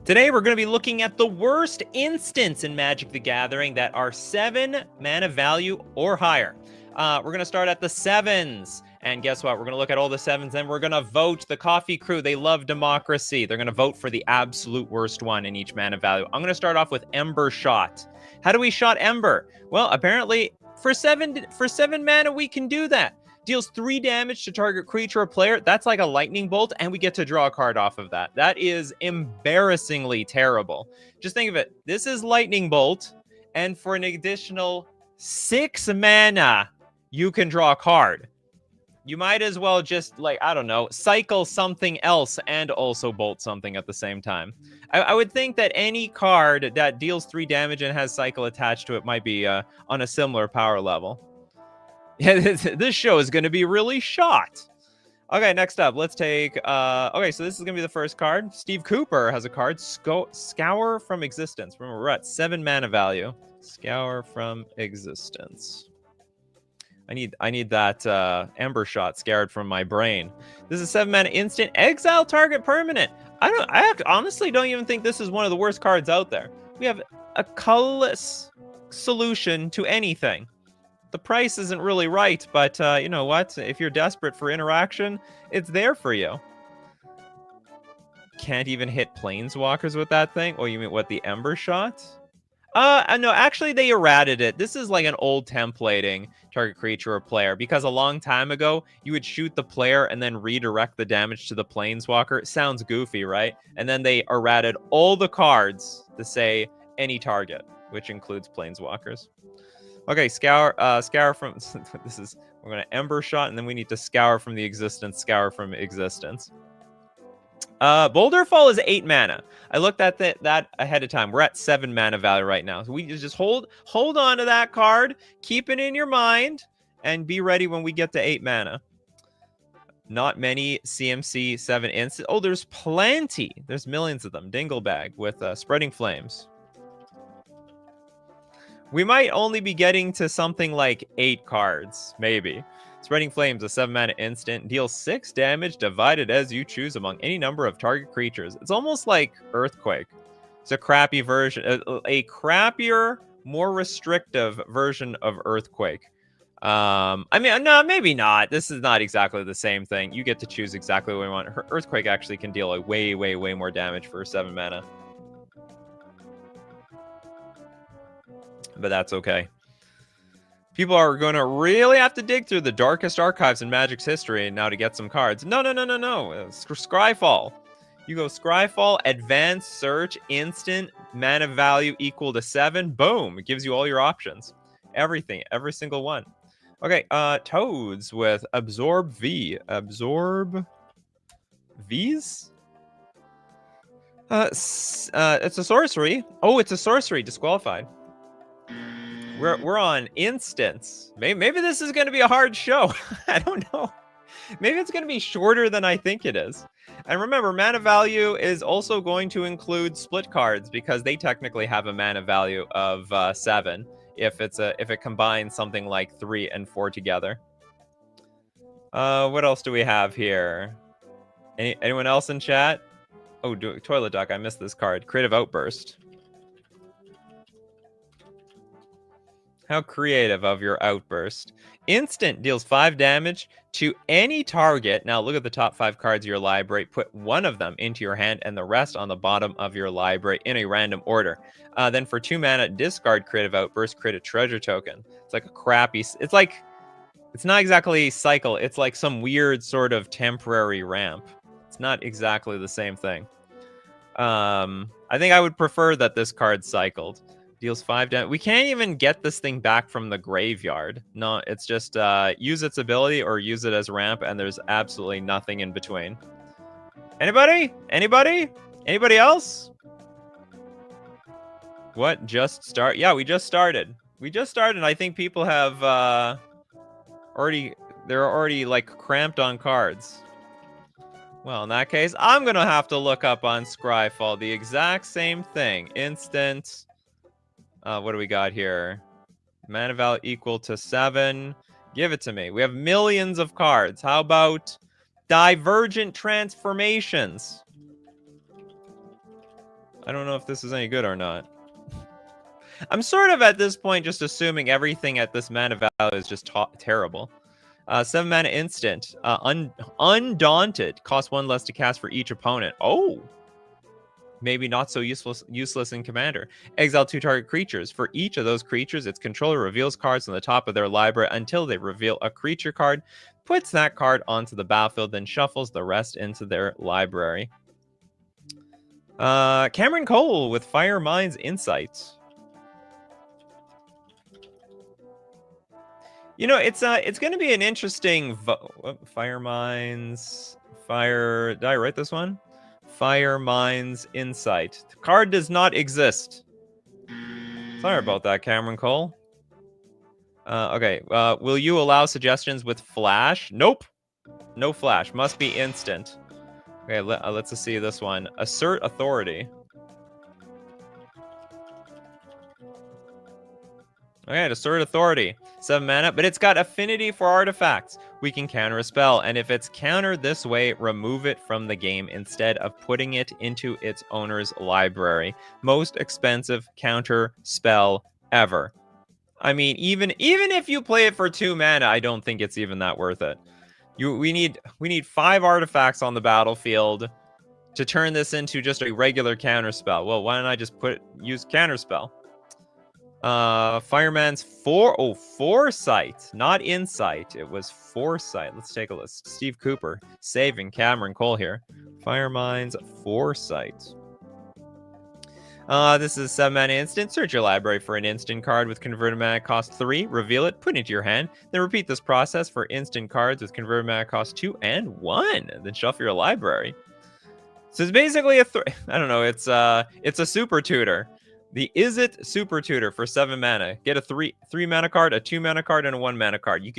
Today we're going to be looking at the worst instants in Magic the Gathering that are 7 mana value or higher. We're going to start at the 7s. And guess what? We're going to look at all the 7s and we're going to vote. The Coffee crew, they love democracy. They're going to vote for the absolute worst one in each mana value. I'm going to start off with Ember Shot. How do we shot Ember? Well, apparently for 7 mana we can do that. Deals 3 damage to target creature or player. That's like a lightning bolt, and we get to draw a card off of that. That is embarrassingly terrible. Just think of it. This is lightning bolt, and for an additional 6 mana, you can draw a card. You might as well just, like, I don't know, cycle something else and also bolt something at the same time. I would think that any card that deals 3 damage and has cycle attached to it might be on a similar power level. Yeah, this show is going to be really shot. Okay, next up, let's take... okay, so this is going to be the first card. Steve Cooper has a card, Scour from Existence. Remember, we're at 7 mana value. Scour from Existence. I need that Ember Shot scoured from my brain. This is 7 mana instant. Exile target permanent. I honestly don't even think this is one of the worst cards out there. We have a colorless solution to anything. The price isn't really right, but you know what? If you're desperate for interaction, it's there for you. Can't even hit planeswalkers with that thing? Oh, you mean what, the Ember Shot? No, actually they errated it. This is like an old templating target creature or player, because a long time ago, you would shoot the player and then redirect the damage to the planeswalker. Sounds goofy, right? And then they errated all the cards to say any target, which includes planeswalkers. Okay, scour from... this is... We're going to Ember Shot, and then we need to scour from the existence, scour from existence. Boulder Fall is 8 mana. I looked at that ahead of time. We're at 7 mana value right now. So we just hold on to that card, keep it in your mind, and be ready when we get to 8 mana. Not many CMC 7 instants. Oh, there's plenty. There's millions of them. Dinglebag with Spreading Flames. We might only be getting to something like 8 cards, maybe. Spreading Flames, a 7 mana instant, deals 6 damage divided as you choose among any number of target creatures. It's almost like Earthquake. It's a crappy version, a crappier, more restrictive version of Earthquake. I mean, no, maybe not. This is not exactly the same thing. You get to choose exactly what you want. Earthquake actually can deal like way more damage for 7 mana. But that's okay. People are going to really have to dig through the darkest archives in Magic's history now to get some cards. No. Scryfall. You go Scryfall, Advanced Search, Instant, mana value equal to 7. Boom. It gives you all your options. Everything. Every single one. Okay, Toads with Absorb V. Absorb V's? It's a sorcery. Oh, it's a sorcery. Disqualified. We're on instants. Maybe this is going to be a hard show. I don't know. Maybe it's going to be shorter than I think it is. And remember, mana value is also going to include split cards, because they technically have a mana value of 7 if it combines something like 3 and 4 together. What else do we have here? Anyone else in chat? Oh, Toilet Duck. I missed this card. Creative Outburst. How creative of your outburst. Instant deals 5 damage to any target. Now look at the top 5 cards of your library. Put one of them into your hand and the rest on the bottom of your library in a random order. Then for 2 mana, discard Creative Outburst, create a treasure token. It's like a crappy... It's not exactly cycle. It's like some weird sort of temporary ramp. It's not exactly the same thing. I think I would prefer that this card cycled. Deals 5 damage. We can't even get this thing back from the graveyard. No, it's just use its ability or use it as ramp, and there's absolutely nothing in between. Anybody? Anybody? Anybody else? What? Just start? Yeah, we just started. We just started. I think people have they're already like cramped on cards. Well, in that case, I'm gonna have to look up on Scryfall the exact same thing. Instant. What do we got here? Mana value equal to 7. Give it to me. We have millions of cards. How about Divergent Transformations? I don't know if this is any good or not. I'm sort of at this point just assuming everything at this mana value is just terrible. 7 mana instant. Undaunted. Costs 1 less to cast for each opponent. Oh! Maybe not so useless in Commander. Exile 2 target creatures. For each of those creatures, its controller reveals cards on the top of their library until they reveal a creature card, puts that card onto the battlefield, then shuffles the rest into their library. Cameron Cole with Fire Mind's Insight. You know, it's going to be an interesting Fire Minds. Did I write this one? Fire Mind's Insight. The card does not exist. Sorry about that, Cameron Cole. Okay. Will you allow suggestions with flash? Nope. No flash. Must be instant. Okay, let's see this one. Assert authority. Okay, assert authority. 7 mana, but it's got affinity for artifacts. We can counter a spell, and if it's countered this way, remove it from the game instead of putting it into its owner's library. Most expensive counter spell ever. I mean, even if you play it for 2 mana, I don't think it's even that worth it. We need 5 artifacts on the battlefield to turn this into just a regular counter spell. Well, why don't I just use counter spell? Fireman's Foresight, not Insight. It was Foresight. Let's take a list. Steve Cooper saving Cameron Cole here. Firemind's Foresight. This is a 7 mana instant. Search your library for an instant card with converted mana cost 3. Reveal it, put it into your hand. Then repeat this process for instant cards with converted mana cost 2 and 1. Then shuffle your library. So it's basically I don't know. It's a super tutor. The Is It Super Tutor for 7 mana. Get a 3 mana card, a 2 mana card, and a 1 mana card. You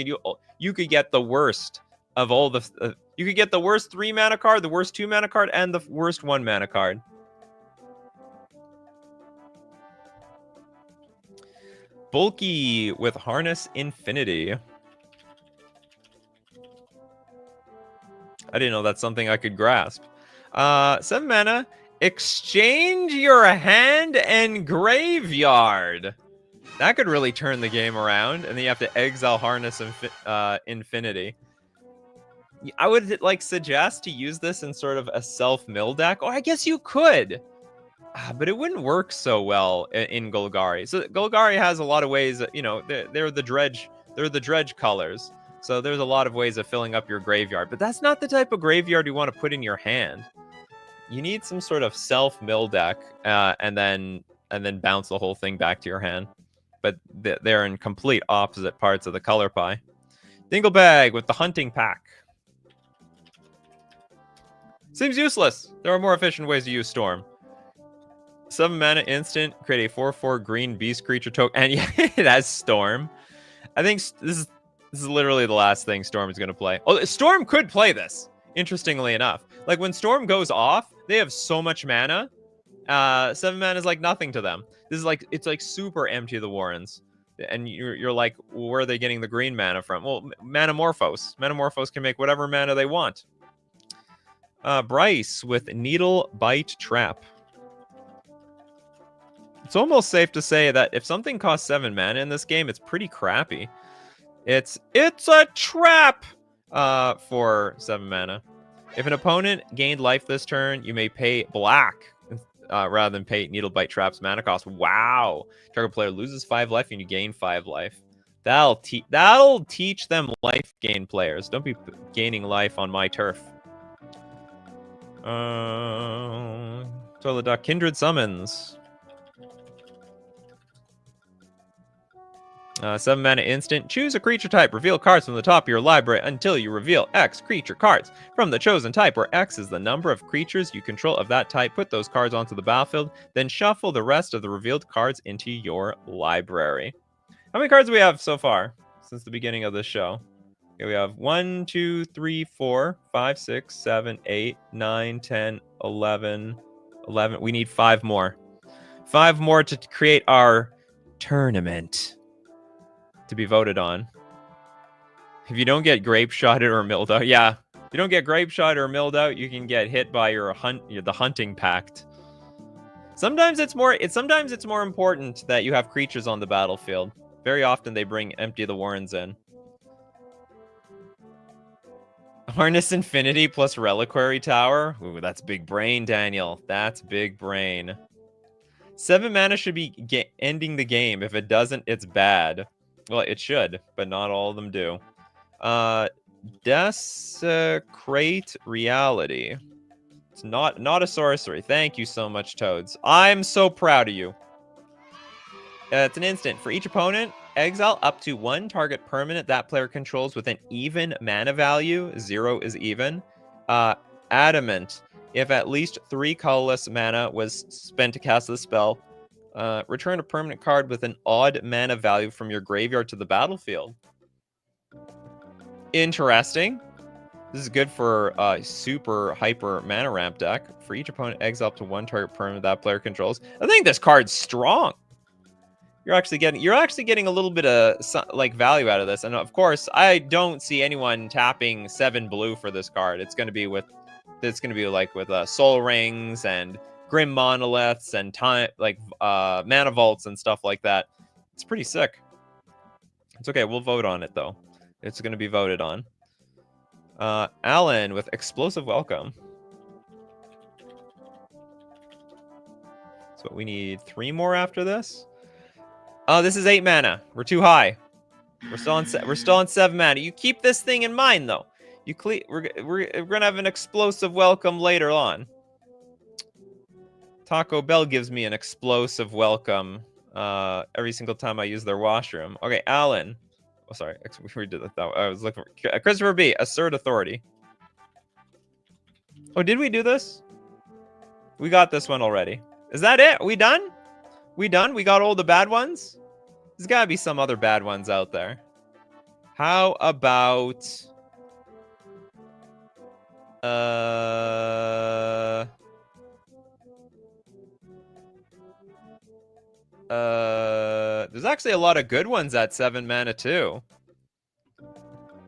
could get the worst of all the. You could get the worst 3 mana card, the worst 2 mana card, and the worst 1 mana card. Bulky with Harness Infinity. I didn't know that's something I could grasp. 7 mana. Exchange your hand and graveyard. That could really turn the game around, and then you have to exile Harness Infinity. I would suggest to use this in sort of a self-mill deck. Oh, I guess you could, but it wouldn't work so well in Golgari. So Golgari has a lot of ways. They're the dredge colors. So there's a lot of ways of filling up your graveyard, but that's not the type of graveyard you want to put in your hand. You need some sort of self-mill deck, and then bounce the whole thing back to your hand. But they're in complete opposite parts of the color pie. Dinglebag with the Hunting Pack. Seems useless. There are more efficient ways to use Storm. 7 mana instant, create a 4/4 green beast creature token, and yeah, it has Storm. I think this is literally the last thing Storm is going to play. Oh, Storm could play this, interestingly enough. Like, when Storm goes off, they have so much mana. 7 mana is like nothing to them. This is it's like super empty, the Warrens. And you're like, well, where are they getting the green mana from? Well, Manamorphose. Manamorphose can make whatever mana they want. Bryce with Needle Bite Trap. It's almost safe to say that if something costs 7 mana in this game, it's pretty crappy. It's a trap for 7 mana. If an opponent gained life this turn, you may pay black rather than pay Needlebite Trap's mana cost. Wow. Target player loses 5 life and you gain 5 life. That'll teach them life gain players. Don't be gaining life on my turf. Toilet Duck, Kindred Summons. 7 mana instant. Choose a creature type. Reveal cards from the top of your library until you reveal X creature cards from the chosen type, where X is the number of creatures you control of that type. Put those cards onto the battlefield, then shuffle the rest of the revealed cards into your library. How many cards do we have so far since the beginning of this show? Okay, we have 1, 2, 3, 4, 5, 6, 7, 8, 9, 10, 11. We need 5 more. 5 more to create our tournament to be voted on. If you don't get grape shotted or milled out, yeah. If you don't get grape shot or milled out, you can get hit by the Hunting Pact. Sometimes it's more important that you have creatures on the battlefield. Very often they bring Empty the Warrens in. Harness Infinity plus Reliquary Tower. Ooh, that's big brain, Daniel. That's big brain. 7 mana should be ending the game. If it doesn't, it's bad. Well, it should, but not all of them do. Desecrate Reality. It's not a sorcery. Thank you so much, Toads. I'm so proud of you. It's an instant. For each opponent, exile up to 1 target permanent that player controls with an even mana value. 0 is even. Adamant. If at least 3 colorless mana was spent to cast the spell, return a permanent card with an odd mana value from your graveyard to the battlefield. Interesting. This is good for super hyper mana ramp deck. For each opponent, exile up to 1 target permanent that player controls. I think this card's strong. You're actually getting a little bit of like value out of this, and of course, I don't see anyone tapping 7 blue for this card. It's going to be with Soul Rings and Grim Monoliths and Mana Vaults and stuff like that. It's pretty sick. It's okay. We'll vote on it though. It's going to be voted on. Alan with Explosive Welcome. So we need 3 more after this. Oh, this is 8 mana. We're too high. We're still on 7 mana. You keep this thing in mind though. We're gonna have an explosive welcome later on. Taco Bell gives me an explosive welcome every single time I use their washroom. Okay, Alan. Oh, sorry. We did that. I was looking for Christopher B. Assert authority. Oh, did we do this? We got this one already. Is that it? We done? We done? We got all the bad ones? There's got to be some other bad ones out there. How about... There's actually a lot of good ones at 7 mana too.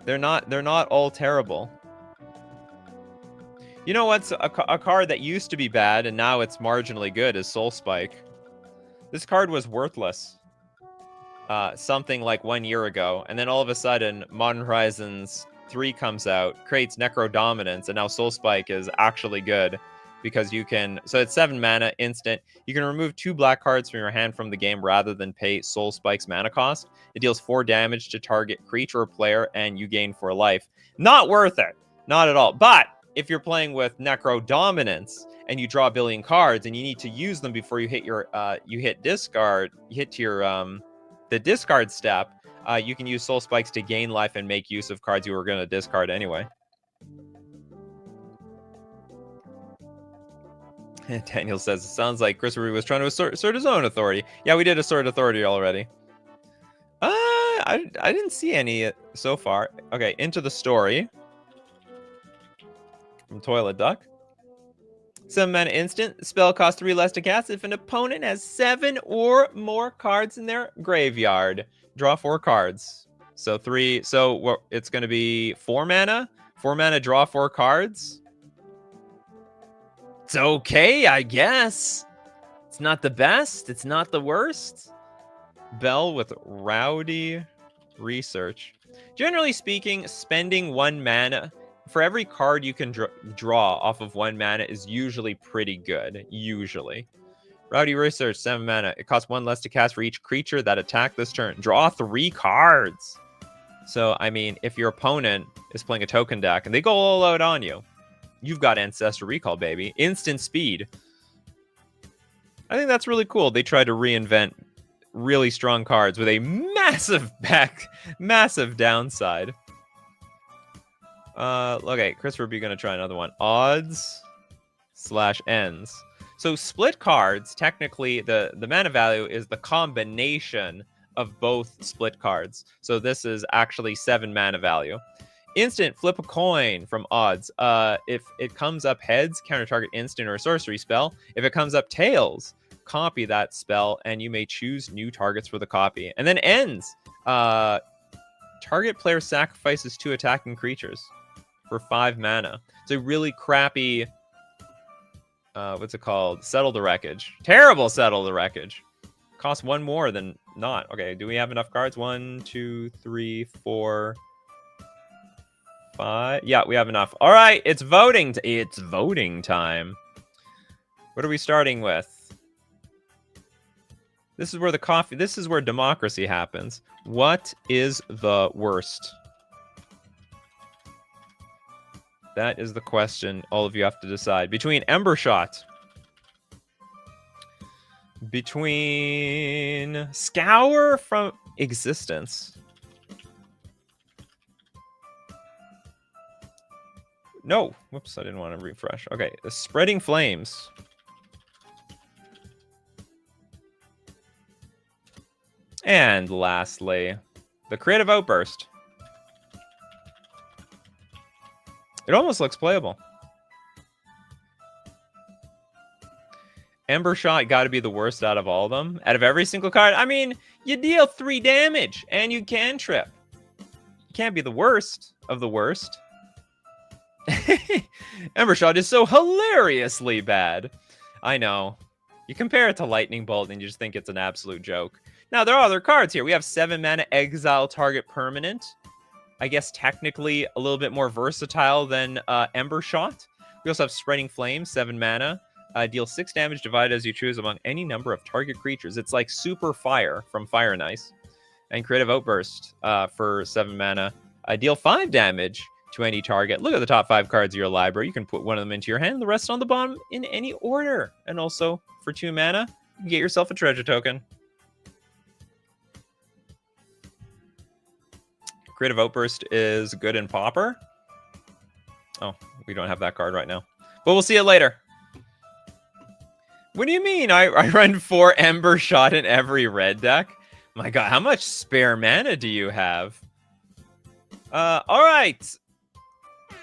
They're not all terrible. You know what's a card that used to be bad and now it's marginally good is Soul Spike. This card was worthless. Something like 1 year ago, and then all of a sudden Modern Horizons 3 comes out, creates Necro Dominance, and now Soul Spike is actually good because you can, so it's 7 mana instant. You can remove 2 black cards from your hand from the game rather than pay Soul Spike's mana cost. It deals 4 damage to target creature or player, and you gain 4 life. Not worth it. Not at all. But if you're playing with Necro Dominance and you draw a billion cards and you need to use them before you hit your discard, you hit to your the discard step, you can use Soul Spikes to gain life and make use of cards you were going to discard anyway. Daniel says, it sounds like Christopher was trying to assert his own authority. Yeah, we did assert authority already. I didn't see any so far. Okay, into the story. From Toilet Duck. 7 mana instant. Spell costs 3 less to cast if an opponent has 7 or more cards in their graveyard. Draw 4 cards. So 3. So it's going to be 4 mana. 4 mana, draw 4 cards. It's okay, I guess. It's not the best. It's not the worst. Bell with Rowdy Research. Generally speaking, spending 1 mana for every card you can draw off of 1 mana is usually pretty good. Usually. Rowdy Research, 7 mana. It costs 1 less to cast for each creature that attack this turn. Draw 3 cards. So, I mean, if your opponent is playing a token deck and they go all out on you, you've got Ancestral Recall, baby. Instant speed. I think that's really cool. They tried to reinvent really strong cards with a massive downside. Okay, Christopher B gonna try another one. Odds/ends. So split cards, technically the mana value is the combination of both split cards. So this is actually 7 mana value. Instant, flip a coin from odds. If it comes up heads, counter target instant or sorcery spell. If it comes up tails, copy that spell, and you may choose new targets for the copy. And then ends. Target player sacrifices 2 attacking creatures for 5 mana. It's a really crappy what's it called? Settle the Wreckage. Terrible Settle the Wreckage. Costs 1 more than not. Okay, do we have enough cards? 1, 2, 3, 4, 5. Yeah, we have enough. All right, it's voting. It's voting time. What are we starting with? This is where this is where democracy happens. What is the worst? That is the question all of you have to decide. Between Ember Shot, between Scour from Existence. No, whoops, I didn't want to refresh. Okay, Spreading Flames. And lastly, the Creative Outburst. It almost looks playable. Ember Shot got to be the worst out of all of them. Out of every single card. I mean, you deal 3 damage and you cantrip. You can't be the worst of the worst. Ember Shot is so hilariously bad. I know. You compare it to Lightning Bolt and you just think it's an absolute joke. Now, there are other cards here. We have 7 mana Exile Target Permanent. I guess technically a little bit more versatile than Ember Shot. We also have Spreading Flame, 7 mana. Deal 6 damage divided as you choose among any number of target creatures. It's like Super Fire from Fire and Ice. And Creative Outburst for 7 mana. Deal 5 damage to any target. Look at the top 5 cards of your library. You can put one of them into your hand, the rest on the bottom in any order. And also, for 2 mana, you can get yourself a treasure token. Creative Outburst is good in Pauper. Oh, we don't have that card right now. But we'll see it later. What do you mean? I run 4 Ember Shot in every red deck? My god, how much spare mana do you have? Alright.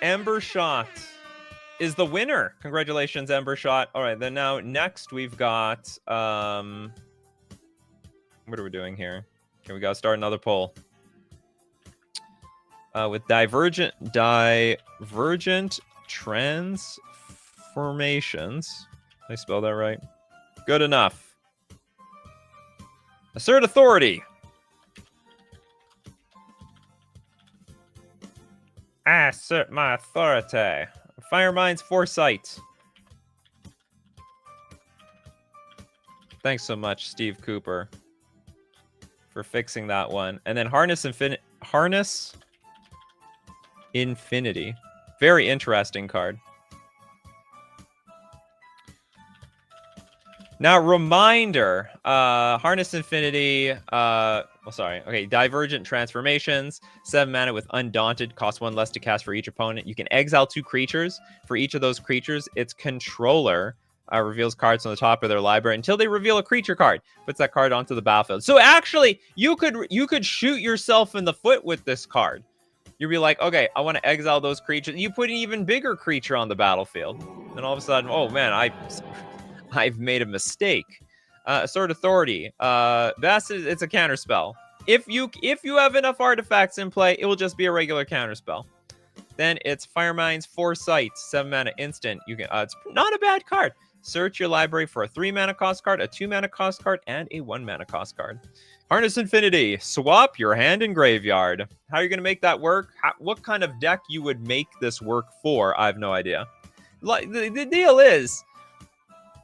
Ember Shot is the winner. Congratulations, Ember Shot. Alright, then now next we've got... what are we doing here? Okay, we gotta start another poll. With divergent transformations. Did I spell that right? Good enough. Assert authority. I assert my authority. Firemind's Foresight. Thanks so much, Steve Cooper, for fixing that one. And then Harness Infinity. Very interesting card. Now, reminder, Harness Infinity, Divergent Transformations, 7 mana with Undaunted, costs 1 less to cast for each opponent. You can exile 2 creatures. For each of those creatures, its controller reveals cards on the top of their library until they reveal a creature card. Puts that card onto the battlefield. So actually, you could shoot yourself in the foot with this card. You'd be like, okay, I want to exile those creatures. You put an even bigger creature on the battlefield. Then all of a sudden, oh man, I've made a mistake. Assert Authority. It's a counterspell. If you have enough artifacts in play, it will just be a regular counterspell. Then it's Firemind's Foresight, 7 mana instant. You can it's not a bad card. Search your library for a 3 mana cost card, a 2 mana cost card, and a 1 mana cost card. Harness Infinity. Swap your hand in graveyard. How are you going to make that work? What kind of deck you would make this work for? I have no idea. The deal is,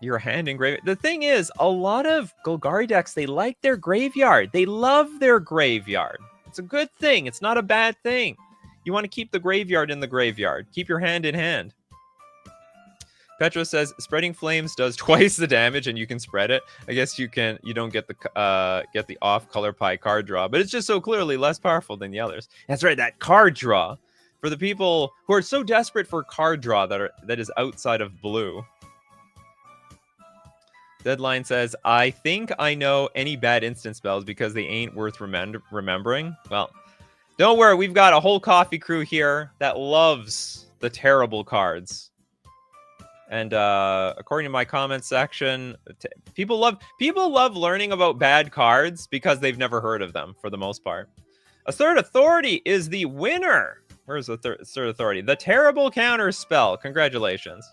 your hand in graveyard. The thing is, a lot of Golgari decks, they like their graveyard. They love their graveyard. It's a good thing. It's not a bad thing. You want to keep the graveyard in the graveyard. Keep your hand in hand. Petro says Spreading Flames does twice the damage and you can spread it. I guess you don't get the off color pie card draw, but it's just so clearly less powerful than the others. That's right, that card draw. For the people who are so desperate for card draw that is outside of blue. Deadline says, I think I know any bad instant spells because they ain't worth remembering. Well, don't worry, we've got a whole coffee crew here that loves the terrible cards. And according to my comment section, people love learning about bad cards because they've never heard of them for the most part. Assert Authority is the winner. Where's the Assert Authority? The terrible counter spell. Congratulations.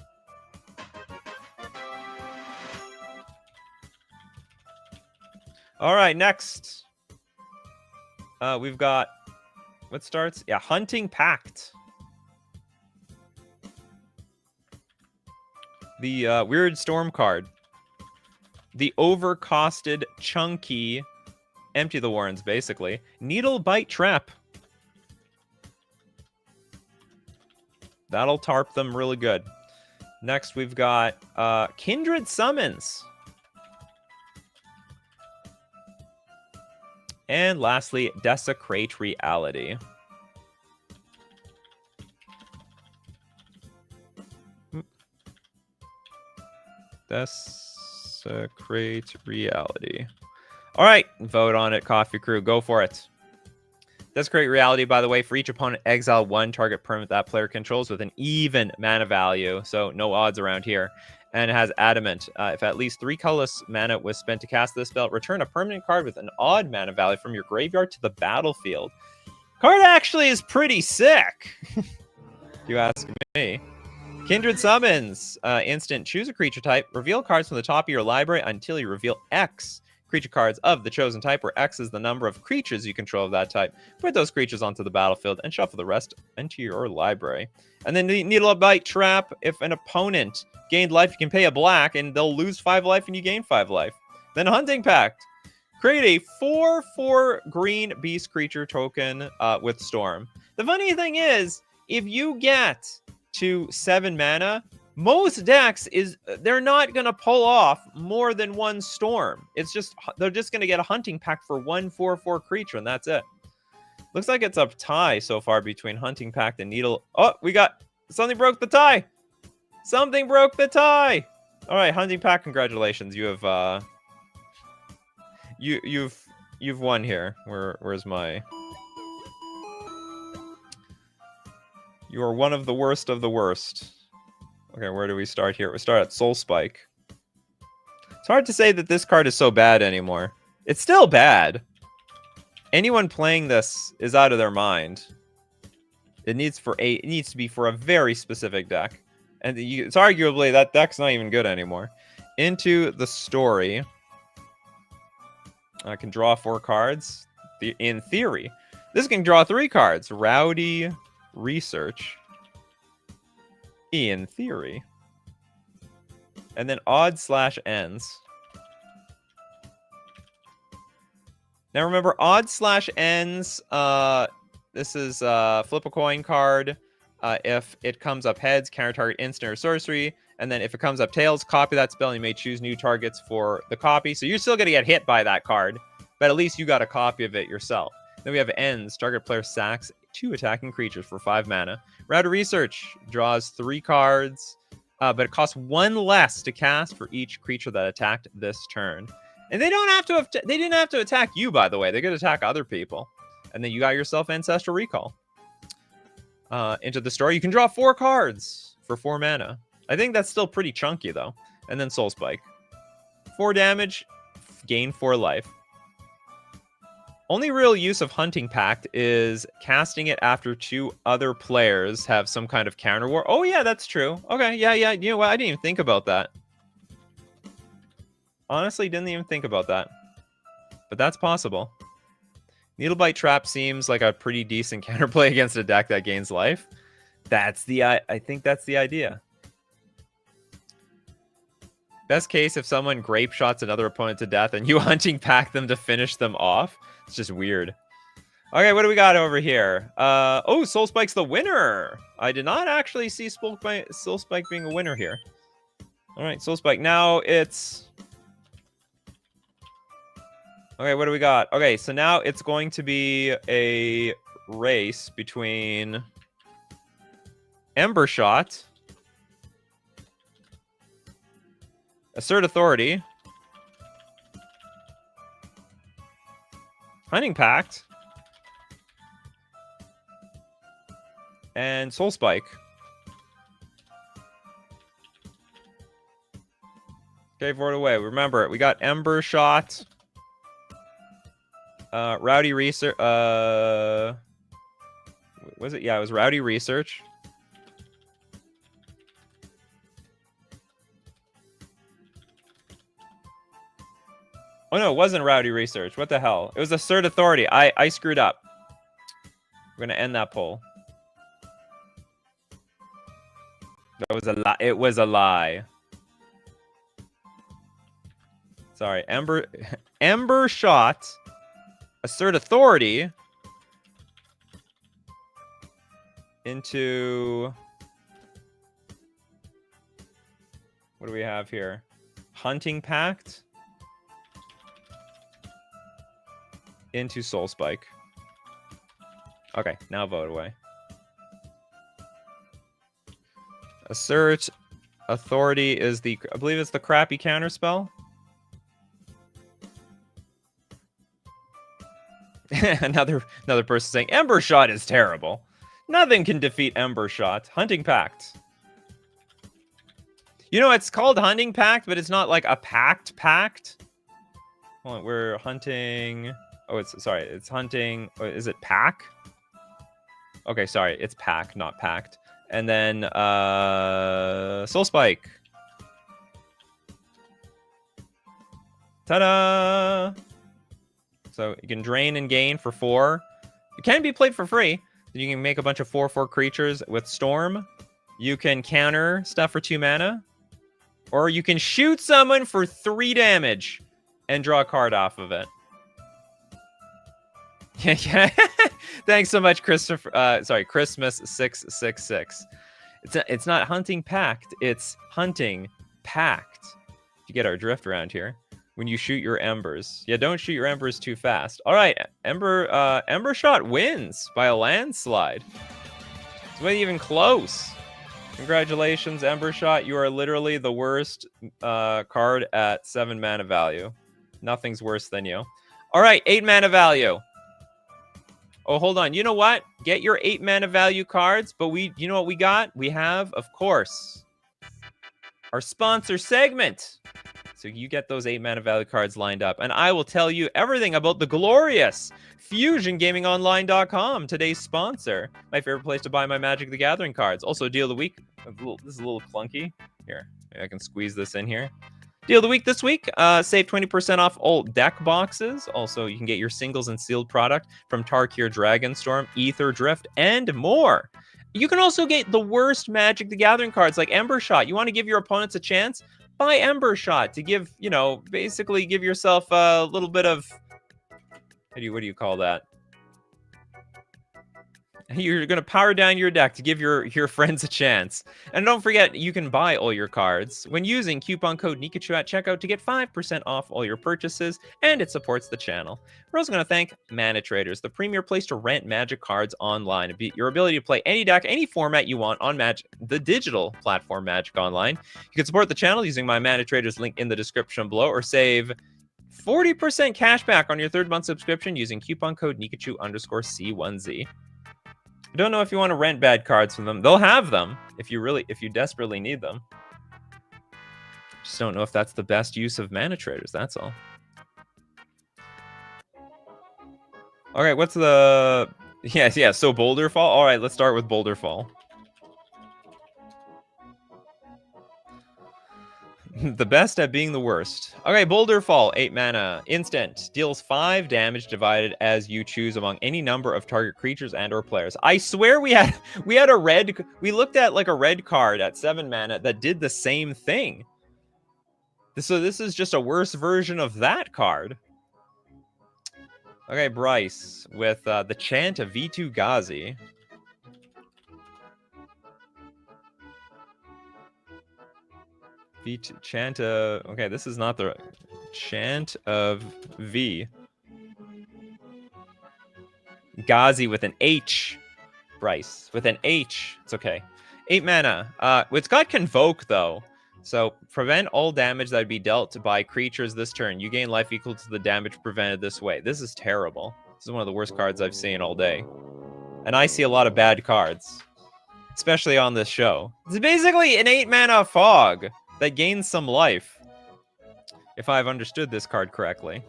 All right, next. We've got, what starts? Yeah, Hunting Pact. The Weird Storm card. The overcosted, chunky, empty the warrens, basically. Needle Bite Trap. That'll tarp them really good. Next, we've got Kindred Summons. And lastly, Desecrate Reality. Desecrate Reality. All right, vote on it, Coffee Crew. Go for it. Desecrate Reality, by the way, for each opponent, exile one target permanent that player controls with an even mana value, so no odds around here. And it has Adamant. If at least 3 colorless mana was spent to cast this spell, return a permanent card with an odd mana value from your graveyard to the battlefield. Card actually is pretty sick, if you ask me. Kindred Summons. Instant. Choose a creature type. Reveal cards from the top of your library until you reveal X creature cards of the chosen type, where X is the number of creatures you control of that type. Put those creatures onto the battlefield and shuffle the rest into your library. And then the Needle Bite Trap. If an opponent gained life, you can pay a black and they'll lose 5 life and you gain 5 life. Then Hunting Pact. Create a 4/4 green beast creature token with Storm. The funny thing is, if you get to 7 mana, most decks they're not gonna pull off more than 1 Storm. They're just gonna get a Hunting Pact for 1 4/4 creature, and that's it. Looks like it's a tie so far between Hunting Pact and Needle. Oh, we got something broke the tie. Something broke the tie. All right, Hunting Pact, congratulations. You have you've won here. Where's my? You are one of the worst of the worst. Okay, where do we start here? We start at Soul Spike. It's hard to say that this card is so bad anymore. It's still bad. Anyone playing this is out of their mind. It needs to be for a very specific deck. And it's arguably that deck's not even good anymore. Into the story. I can draw 4 cards. In theory. This can draw 3 cards. Rowdy Research. In theory. And then Odd/Ends. Now remember, Odd/Ends, this is flip a coin card. If it comes up heads, counter target instant or sorcery. And then if it comes up tails, copy that spell, and you may choose new targets for the copy. So you're still going to get hit by that card, but at least you got a copy of it yourself. Then we have Ends. Target player sacks 2 attacking creatures for 5 mana. Router Research draws 3 cards, but it costs 1 less to cast for each creature that attacked this turn. And they didn't have to attack you, by the way. They could attack other people. And then you got yourself Ancestral Recall. Into the story, you can draw 4 cards for 4 mana. I think that's still pretty chunky, though. And then Soul Spike. 4 damage, gain 4 life. Only real use of Hunting Pact is casting it after 2 other players have some kind of counter war. Oh, yeah, that's true. Okay, yeah. You know what? I didn't even think about that. Honestly, didn't even think about that. But that's possible. Needle Bite Trap seems like a pretty decent counterplay against a deck that gains life. I think that's the idea. Best case, if someone grape shots another opponent to death and you Hunting Pact them to finish them off. It's just weird. Okay, what do we got over here? Oh, Soul Spike's the winner. I did not actually see Soul Spike being a winner here. All right, Soul Spike. Now it's... Okay, what do we got? Okay, so now it's going to be a race between Ember Shot, Assert Authority, Hunting Pact, and Soul Spike. Okay, vote away. Remember, we got Ember Shot, Rowdy Research. Was it? Yeah, it was Rowdy Research. Oh no, it wasn't Rowdy Research. What the hell? It was Assert Authority. I screwed up. We're gonna end that poll. That was a lie. It was a lie. Sorry, Ember Shot. Assert Authority into, what do we have here? Hunting Pact into Soul Spike. Okay, now vote away. Assert Authority is the, I believe it's the crappy counter spell. another person saying Ember Shot is terrible. Nothing can defeat Ember Shot. Hunting Pact. You know, it's called Hunting Pact, but it's not like a pact. Hold on, we're hunting. Oh, it's hunting. Is it pack? Okay, sorry, it's pack, not pact. And then Soul Spike. Ta-da! So you can drain and gain for 4. It can be played for free. You can make a bunch of 4/4 creatures with Storm. You can counter stuff for 2 mana. Or you can shoot someone for 3 damage and draw a card off of it. Yeah. Thanks so much, Christopher. Sorry, Christmas666. It's not Hunting Pact. It's Hunting Pact. You get our drift around here. When you shoot your embers. Yeah, don't shoot your embers too fast. All right, Ember Shot wins by a landslide. It's not even close. Congratulations, Ember Shot. You are literally the worst card at 7 mana value. Nothing's worse than you. All right, 8 mana value. Oh, hold on. You know what? Get your 8 mana value cards, but you know what we got? We have, of course, our sponsor segment. So you get those 8 mana value cards lined up, and I will tell you everything about the glorious FusionGamingOnline.com, today's sponsor. My favorite place to buy my Magic the Gathering cards. Also, Deal of the Week. This is a little clunky. Here, maybe I can squeeze this in here. Deal of the Week this week. Save 20% off all deck boxes. Also, you can get your singles and sealed product from Tarkir Dragonstorm, Ether Drift, and more. You can also get the worst Magic the Gathering cards like Ember Shot. You want to give your opponents a chance? Buy Ember Shot to give, basically give yourself a little bit of, what do you call that? You're going to power down your deck to give your friends a chance. And don't forget, you can buy all your cards when using coupon code Nikachu at checkout to get 5% off all your purchases, and it supports the channel. We're also going to thank Mana Traders, the premier place to rent Magic cards online. Your ability to play any deck, any format you want on Magic, the digital platform Magic Online. You can support the channel using my Mana Traders link in the description below, or save 40% cash back on your 3rd month subscription using coupon code Nikachu_C1Z. I don't know if you want to rent bad cards from them. They'll have them if you desperately need them. Just don't know if that's the best use of Mana Traders, that's all. All right, what's the... Yeah, so Boulder Fall? All right, let's start with Boulder Fall. The best at being the worst. Okay, Boulder Fall, 8 mana, instant, deals 5 damage divided as you choose among any number of target creatures and or players. I swear we had a red, we looked at like a red card at 7 mana that did the same thing. So this is just a worse version of that card. Okay, Bryce with the Chant of V2 Ghazi. Chant of... Okay, this is not the... Chant of V. Ghazi with an H. Bryce with an H. It's okay. 8 mana. It's got Convoke, though. So, prevent all damage that would be dealt by creatures this turn. You gain life equal to the damage prevented this way. This is terrible. This is one of the worst cards I've seen all day. And I see a lot of bad cards. Especially on this show. It's basically an 8 mana Fog that gains some life, if I've understood this card correctly.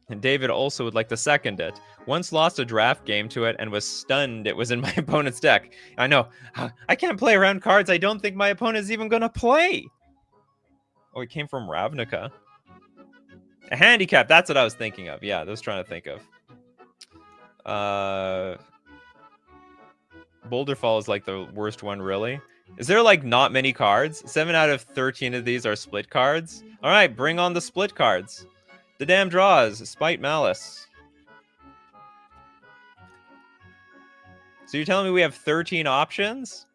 And David also would like to second it. Once lost a draft game to it and was stunned it was in my opponent's deck. I know. I can't play around cards I don't think my opponent is even going to play. Oh, it came from Ravnica. A handicap. That's what I was thinking of. Yeah, I was trying to think of. Boulder Fall is like the worst one, really. Is there like not many cards? 7 out of 13 of these are split cards. All right, bring on the split cards. The damn draws. Spite, Malice. So you're telling me we have 13 options?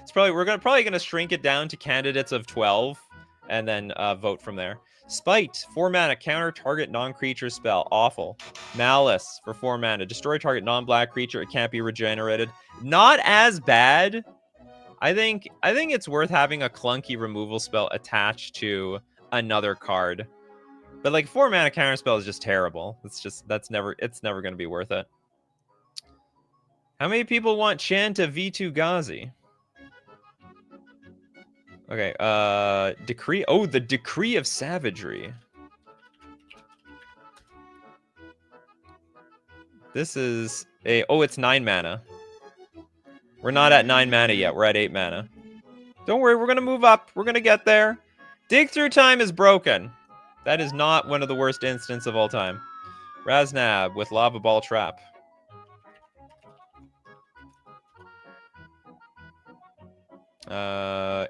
It's probably we're probably gonna shrink it down to candidates of 12, and then vote from there. Spite, 4 mana, counter target non-creature spell. Awful. Malice for 4 mana, destroy target non-black creature. It can't be regenerated. Not as bad. I think it's worth having a clunky removal spell attached to another card. But like 4 mana counter spell is just terrible. It's never gonna be worth it. How many people want Chant of V2 Ghazi? Okay, Decree. Oh, the Decree of Savagery. This is a... Oh, it's 9 mana. We're not at 9 mana yet. We're at 8 mana. Don't worry, we're going to move up. We're going to get there. Dig Through Time is broken. That is not one of the worst instances of all time. Raznab with Lava Ball Trap.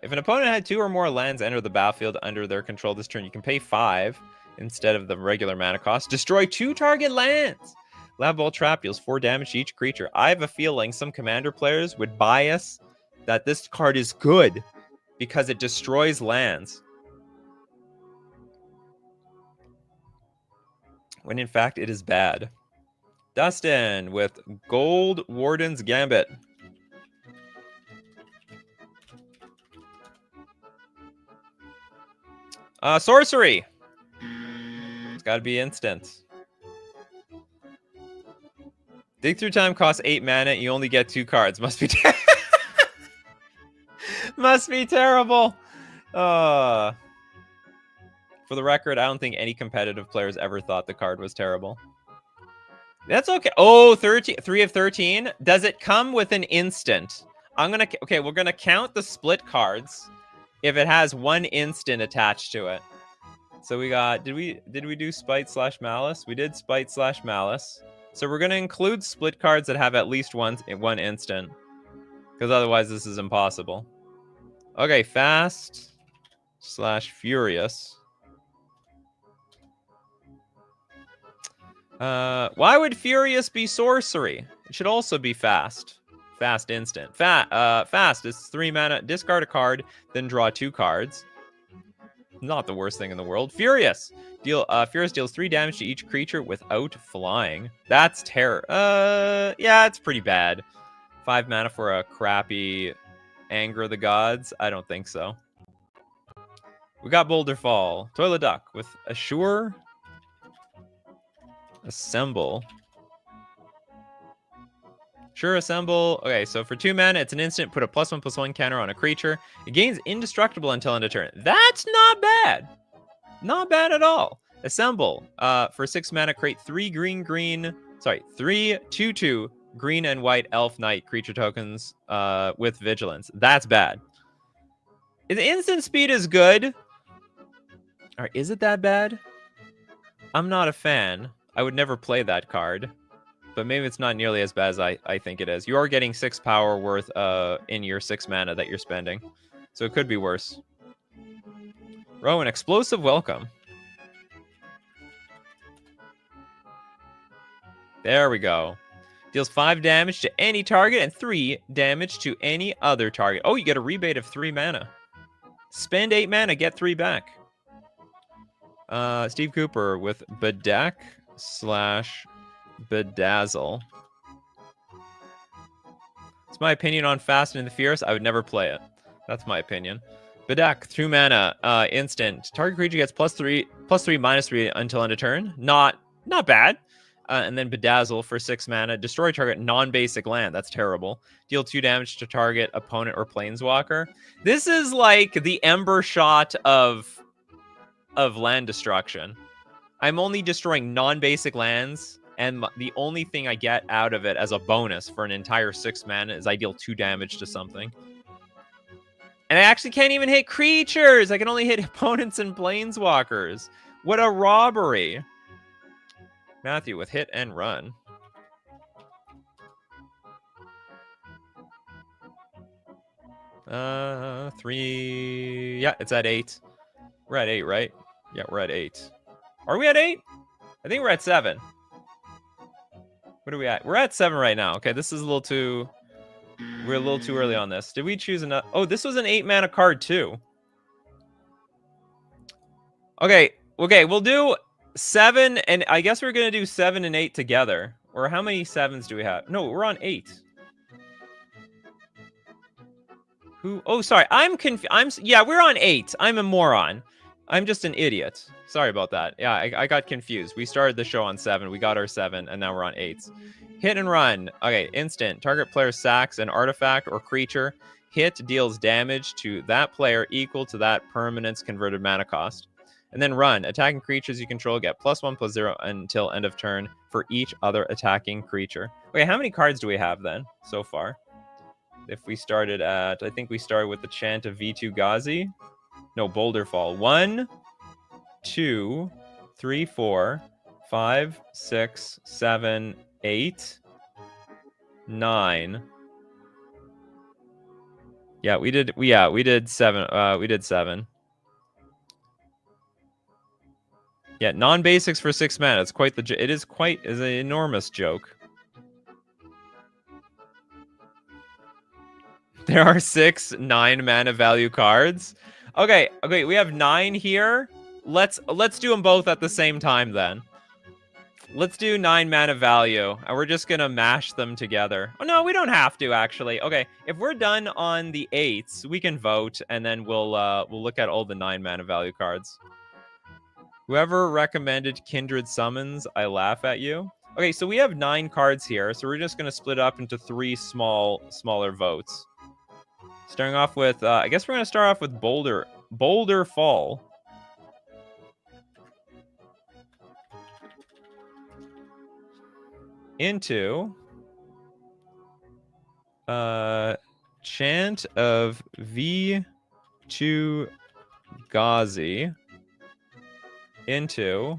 If an opponent had 2 or more lands enter the battlefield under their control this turn, you can pay 5 instead of the regular mana cost. Destroy 2 target lands. Lava Ball Trap deals 4 damage to each creature. I have a feeling some Commander players would bias that this card is good because it destroys lands, when in fact it is bad. Dustin with Gold Warden's Gambit. Sorcery. It's got to be instant. Dig Through Time costs 8 mana. You only get 2 cards. Must be must be terrible. For the record, I don't think any competitive players ever thought the card was terrible. That's okay. Oh, 3 of 13. Does it come with an instant? Okay, we're gonna count the split cards if it has 1 instant attached to it. So we got, did we do Spite / Malice? We did Spite / Malice. So we're gonna include split cards that have at least one instant, because otherwise this is impossible. Okay, Fast / Furious. Why would Furious be sorcery? It should also be fast. Fast instant. Fast is 3 mana. Discard a card, then draw 2 cards. Not the worst thing in the world. Furious. Furious deals 3 damage to each creature without flying. That's terror. Yeah, it's pretty bad. 5 mana for a crappy Anger of the Gods? I don't think so. We got Boulder Fall. Toilet Duck with Assure. Assemble. Sure, Assemble. Okay, so for 2 mana, it's an instant. Put a +1/+1 counter on a creature. It gains indestructible until end of turn. That's not bad. Not bad at all. Assemble. For 6 mana, create 3 2/2 green and white elf knight creature tokens with vigilance. That's bad. The instant speed is good. Or is it that bad? I'm not a fan. I would never play that card. But maybe it's not nearly as bad as I think it is. You are getting 6 power worth in your 6 mana that you're spending. So it could be worse. Rowan, Explosive Welcome. There we go. Deals 5 damage to any target and 3 damage to any other target. Oh, you get a rebate of 3 mana. Spend 8 mana, get 3 back. Steve Cooper with Bedeck / Bedazzle. It's my opinion on Fast and the Furious. I would never play it. That's my opinion. Bedeck, 2 mana, instant. Target creature gets +3, -3 until end of turn. Not bad. And then Bedazzle for 6 mana. Destroy target non-basic land. That's terrible. Deal 2 damage to target opponent or planeswalker. This is like the Ember Shot of land destruction. I'm only destroying non-basic lands, and the only thing I get out of it as a bonus for an entire 6 mana is I deal 2 damage to something. And I actually can't even hit creatures. I can only hit opponents and planeswalkers. What a robbery. Matthew with hit and run. Three. Yeah, it's at 8. We're at 8, right? Yeah, we're at 8. Are we at 8? I think we're at 7. What are we at? We're at 7 right now. Okay, this is a little too... We're a little too early on this. Did we choose enough? Oh, this was an 8-mana card, too. Okay, we'll do 7, and I guess we're going to do 7 and 8 together. Or how many 7s do we have? No, we're on 8. Who? Oh, sorry. Yeah, we're on 8. I'm a moron. I'm just an idiot. Sorry about that. Yeah, I got confused. We started the show on 7. We got our 7, and now we're on 8s. Hit and run. Okay, instant. Target player sacks an artifact or creature. Hit deals damage to that player equal to that permanent's converted mana cost. And then run. Attacking creatures you control get +1/+0 until end of turn for each other attacking creature. Okay, how many cards do we have then so far? If we started at, I think we started with the Chant of V2 Ghazi. No, Boulder Fall. 1, 2, 3, 4, 5, 6, 7, 8, 9. Yeah, we did 7. We did 7. Yeah, non-basics for 6 mana. It's quite the. It is an enormous joke. There are 6 9-mana value cards. Okay, we have 9 here. Let's do them both at the same time then. Let's do 9 mana value, and we're just gonna mash them together. Oh no, we don't have to actually. Okay, if we're done on the 8s, we can vote, and then we'll look at all the 9 mana value cards. Whoever recommended Kindred Summons, I laugh at you. Okay, so we have 9 cards here, so we're just gonna split up into 3 smaller votes. Starting off with, I guess we're gonna start off with Boulder Fall. Into Chant of V2 Ghazi. Into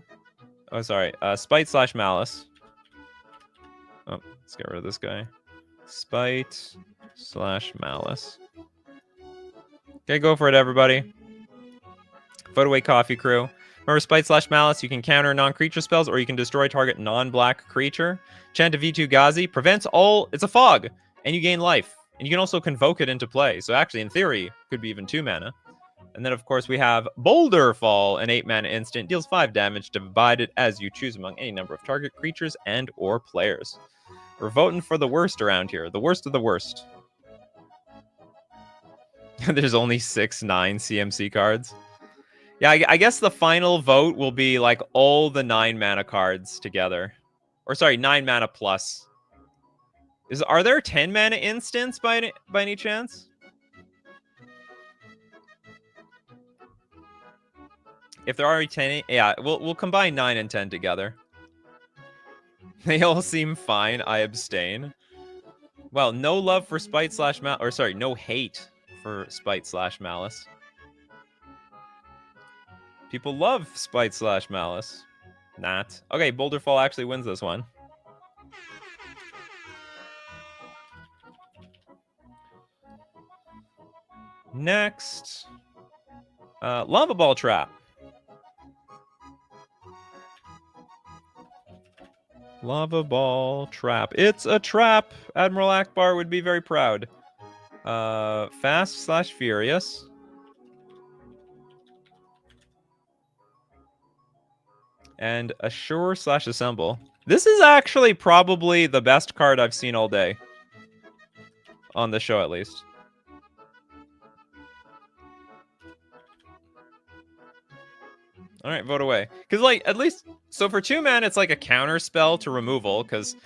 Spite/Malice. Oh, let's get rid of this guy. Spite/Malice. Okay, go for it, everybody. Vote away, Coffee Crew. Remember, Spite/Malice, you can counter non-creature spells, or you can destroy target non-black creature. Chant of V2 Ghazi prevents all... It's a fog, and you gain life. And you can also convoke it into play. So actually, in theory, could be even 2 mana. And then, of course, we have Boulder Fall, an 8-mana instant. Deals 5 damage, divided as you choose among any number of target creatures and or players. We're voting for the worst around here. The worst of the worst. There's only 6 9 CMC cards. Yeah, I guess the final vote will be like all the 9 mana cards together. Or sorry, 9 mana plus. Are there 10 mana instants by any chance? If there are 10, yeah, we'll combine 9 and 10 together. They all seem fine. I abstain. Well, no love for Spite/Malice, or sorry, no hate for Spite/Malice. People love Spite/Malice. Not. Okay, Boulder Fall actually wins this one. Next. Lava Ball Trap. Lava Ball Trap. It's a trap. Admiral Akbar would be very proud. Fast/Furious. And Assure/Assemble. This is actually probably the best card I've seen all day. On the show, at least. All right, vote away. Because, like, at least... So for 2 mana, it's like a counter spell to removal, because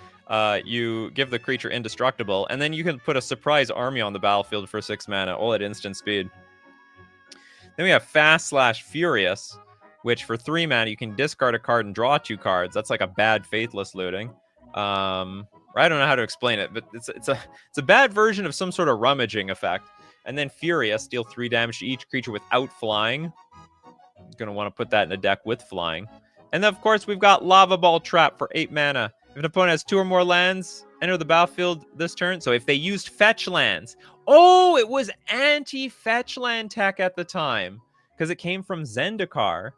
you give the creature indestructible, and then you can put a surprise army on the battlefield for 6 mana, all at instant speed. Then we have Fast/Furious, which for 3 mana, you can discard a card and draw 2 cards. That's like a bad Faithless looting. I don't know how to explain it, but it's a bad version of some sort of rummaging effect. And then Furious, deal 3 damage to each creature without flying. Going to want to put that in a deck with flying. And then, of course, we've got Lava Ball Trap for 8 mana. If an opponent has 2 or more lands, enter the battlefield this turn. So if they used fetch lands. Oh, it was anti-fetch land tech at the time. Because it came from Zendikar.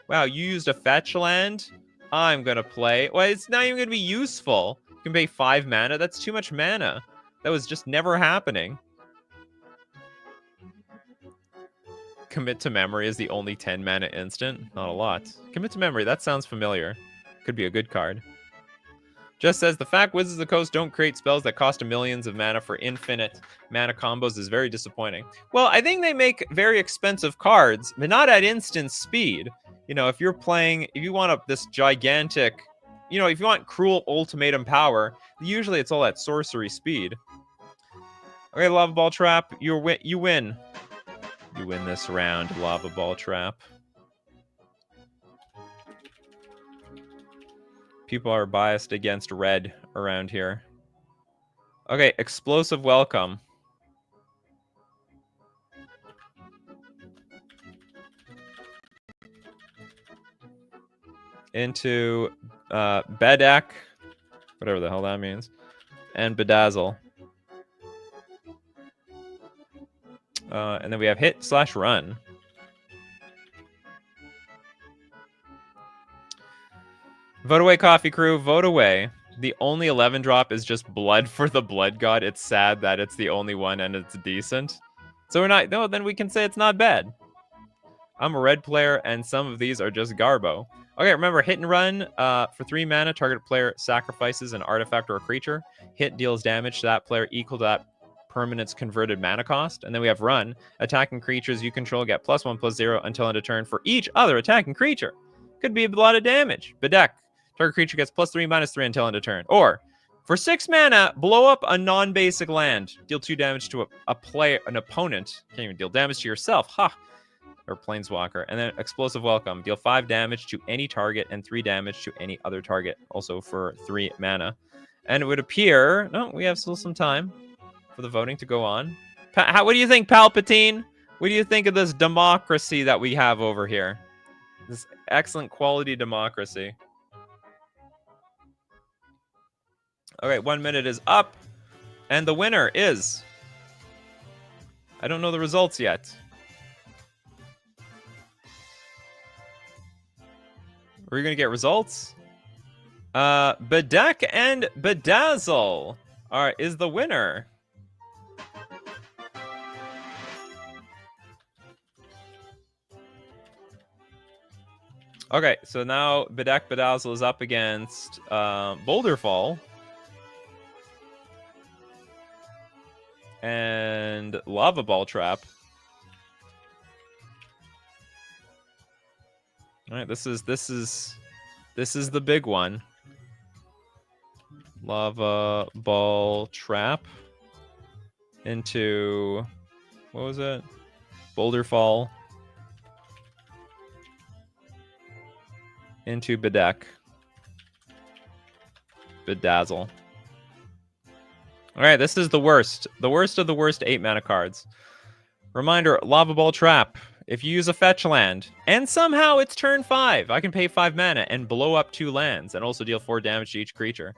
Wow, you used a fetch land? I'm going to play. Well, it's not even going to be useful. You can pay 5 mana. That's too much mana. That was just never happening. Commit to Memory is the only 10 mana instant. Not a lot. Commit to Memory, that sounds familiar. Could be a good card. Just says, the fact Wizards of the Coast don't create spells that cost millions of mana for infinite mana combos is very disappointing. Well, I think they make very expensive cards, but not at instant speed. You know, if you're playing, if you want this gigantic, you know, if you want cruel ultimatum power, usually it's all at sorcery speed. Okay, Lava Ball Trap, you win. You win this round, Lava Ball Trap. People are biased against red around here. Okay, Explosive Welcome. Into Bedeck, whatever the hell that means, and Bedazzle. And then we have Hit/Run. Vote away, Coffee Crew. Vote away. The only 11 drop is just Blood for the Blood God. It's sad that it's the only one and it's decent. So we're not... No, then we can say it's not bad. I'm a red player, and some of these are just Garbo. Okay, remember, Hit and Run. For 3 mana, target player sacrifices an artifact or a creature. Hit deals damage to that player equal to that permanent's converted mana cost. And then we have Run. Attacking creatures you control get +1/+0 until end of turn for each other attacking creature. Could be a lot of damage. Bedeck. Target creature gets +3/-3 until end of turn. Or, for 6 mana, blow up a non-basic land. Deal 2 damage to an opponent. Can't even deal damage to yourself. Ha! Or Planeswalker. And then Explosive Welcome. Deal 5 damage to any target and 3 damage to any other target. Also for 3 mana. And it would appear... No, we have still some time for the voting to go on. What do you think, Palpatine? What do you think of this democracy that we have over here? This excellent quality democracy. Okay, 1 minute is up. And the winner is... I don't know the results yet. Are we going to get results? Bedeck and Bedazzle is the winner. Okay, so now Bedeck Bedazzle is up against Boulderfall. And Lava Ball Trap. All right, this is the big one. Lava Ball Trap into, what was it? Boulderfall into Bedeck. Bedazzle. All right, this is the worst. The worst of the worst 8 mana cards. Reminder, Lava Ball Trap. If you use a fetch land, and somehow it's turn 5, I can pay 5 mana and blow up 2 lands, and also deal 4 damage to each creature.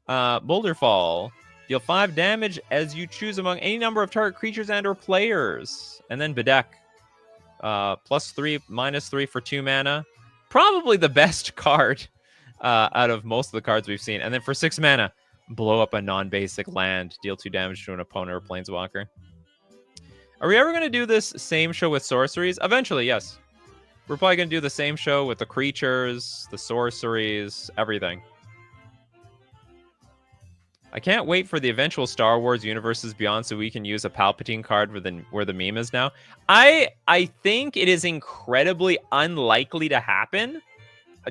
Boulderfall. Deal 5 damage as you choose among any number of target creatures and or players. And then Bedeck. +3, -3 for 2 mana. Probably the best card out of most of the cards we've seen. And then for 6 mana, blow up a non-basic land. Deal 2 damage to an opponent or planeswalker. Are we ever going to do this same show with sorceries? Eventually, yes. We're probably going to do the same show with the creatures, the sorceries, everything. I can't wait for the eventual Star Wars Universes Beyond so we can use a Palpatine card where the meme is now. I think it is incredibly unlikely to happen.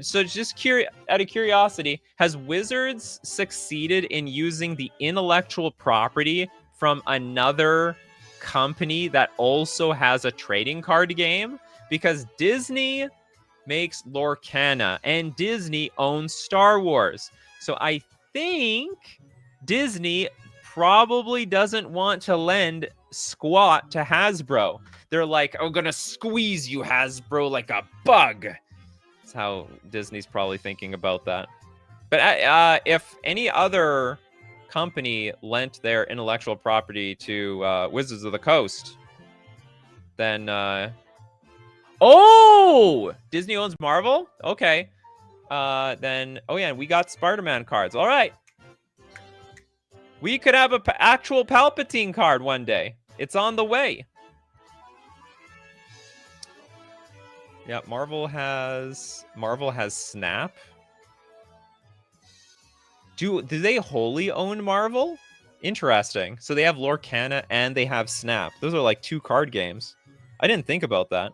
So just out of curiosity, has Wizards succeeded in using the intellectual property from another company that also has a trading card game? Because Disney makes Lorcana and Disney owns Star Wars. So I think Disney probably doesn't want to lend squat to Hasbro. They're like, I'm gonna squeeze you, Hasbro, like a bug. That's how Disney's probably thinking about that. But if any other company lent their intellectual property to Wizards of the Coast, then oh, Disney owns Marvel. Okay, then oh yeah, we got Spider-Man cards. All right, we could have a actual Palpatine card one day. It's on the way. Yeah, Marvel has Snap. Do they wholly own Marvel? Interesting. So they have Lorcana and they have Snap. Those are like 2 card games. I didn't think about that.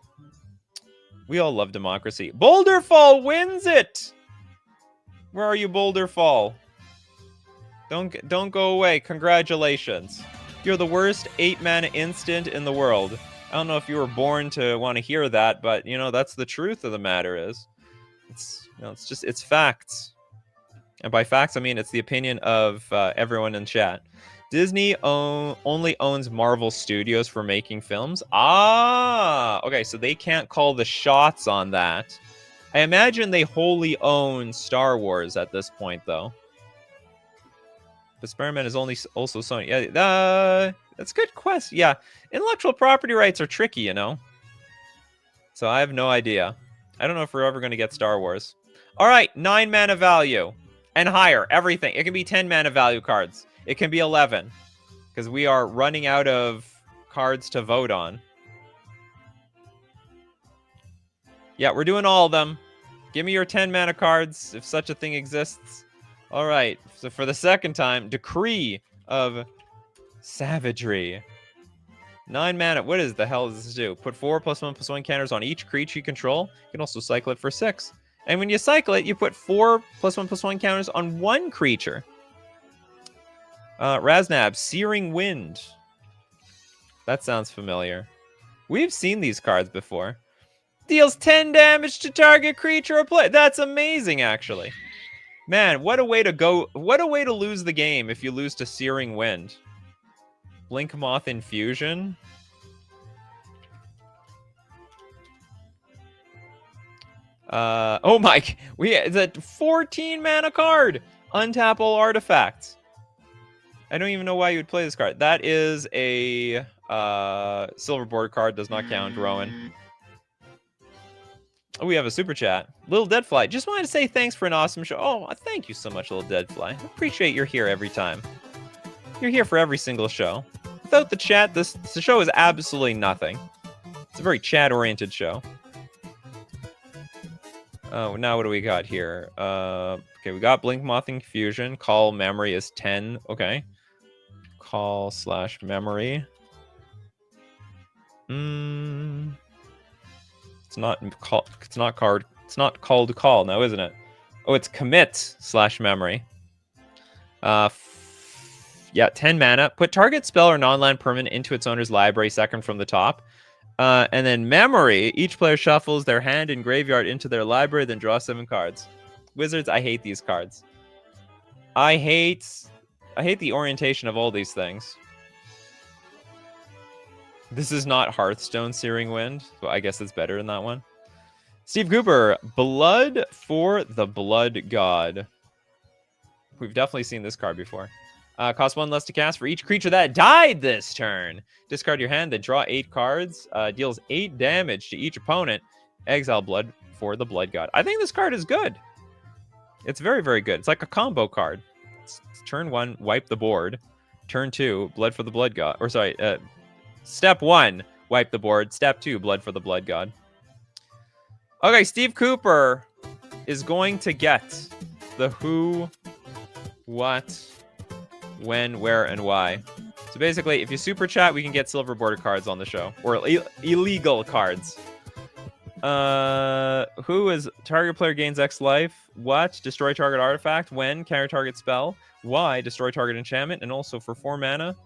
We all love democracy. Boulderfall wins it! Where are you, Boulderfall? Don't go away. Congratulations. You're the worst 8-mana instant in the world. I don't know if you were born to want to hear that, but, you know, that's the truth of the matter is. It's facts. And by facts, I mean it's the opinion of everyone in chat. Disney only owns Marvel Studios for making films. Ah, okay, so they can't call the shots on that. I imagine they wholly own Star Wars at this point, though. But Spider-Man is also Sony. Yeah, that's a good question. Yeah, intellectual property rights are tricky, you know. So I have no idea. I don't know if we're ever going to get Star Wars. All right, 9 mana value and higher. Everything. It can be 10 mana value cards. It can be 11 because we are running out of cards to vote on. Yeah, we're doing all of them. Give me your 10 mana cards if such a thing exists. All right, so for the second time, Decree of Savagery. 9 mana. What is the hell does this do? Put 4+1/+1 counters on each creature you control. You can also cycle it for 6. And when you cycle it, you put 4+1/+1 counters on 1 creature. Raznab, Searing Wind. That sounds familiar. We've seen these cards before. Deals 10 damage to target creature or play. That's amazing, actually. Man, what a way to go. What a way to lose the game if you lose to Searing Wind. Blink Moth Infusion. Oh my, it's a 14 mana card. Untap all artifacts. I don't even know why you would play this card. That is a silver board card. Does not count, Rowan. Oh, we have a super chat. Little Deadfly, just wanted to say thanks for an awesome show. Oh, thank you so much, Little Deadfly. I appreciate you're here every time. You're here for every single show. Without the chat, the show is absolutely nothing. It's a very chat-oriented show. Oh, now what do we got here? Okay, we got Blink Moth Infusion. Call Memory is 10. Okay. Call/memory. It's not called call now, isn't it? Oh, it's commit/memory. Yeah, 10 mana. Put target spell or non-land permanent into its owner's library, second from the top. And then memory. Each player shuffles their hand and graveyard into their library, then draw 7 cards. Wizards, I hate these cards. I hate the orientation of all these things. This is not Hearthstone Searing Wind. So I guess it's better than that one. Steve Cooper, Blood for the Blood God. We've definitely seen this card before. Cost 1 less to cast for each creature that died this turn. Discard your hand, then draw 8 cards. Deals 8 damage to each opponent. Exile Blood for the Blood God. I think this card is good. It's very, very good. It's like a combo card. It's turn 1, wipe the board. Turn 2, Blood for the Blood God. Or sorry, Step 1, wipe the board. Step 2, Blood for the Blood God. Okay, Steve Cooper is going to get the who, what, when, where, and why. So basically, if you super chat, we can get silver border cards on the show. Or illegal cards. Who is target player gains X life? What? Destroy target artifact. When? Counter target spell. Why? Destroy target enchantment. And also for 4 mana,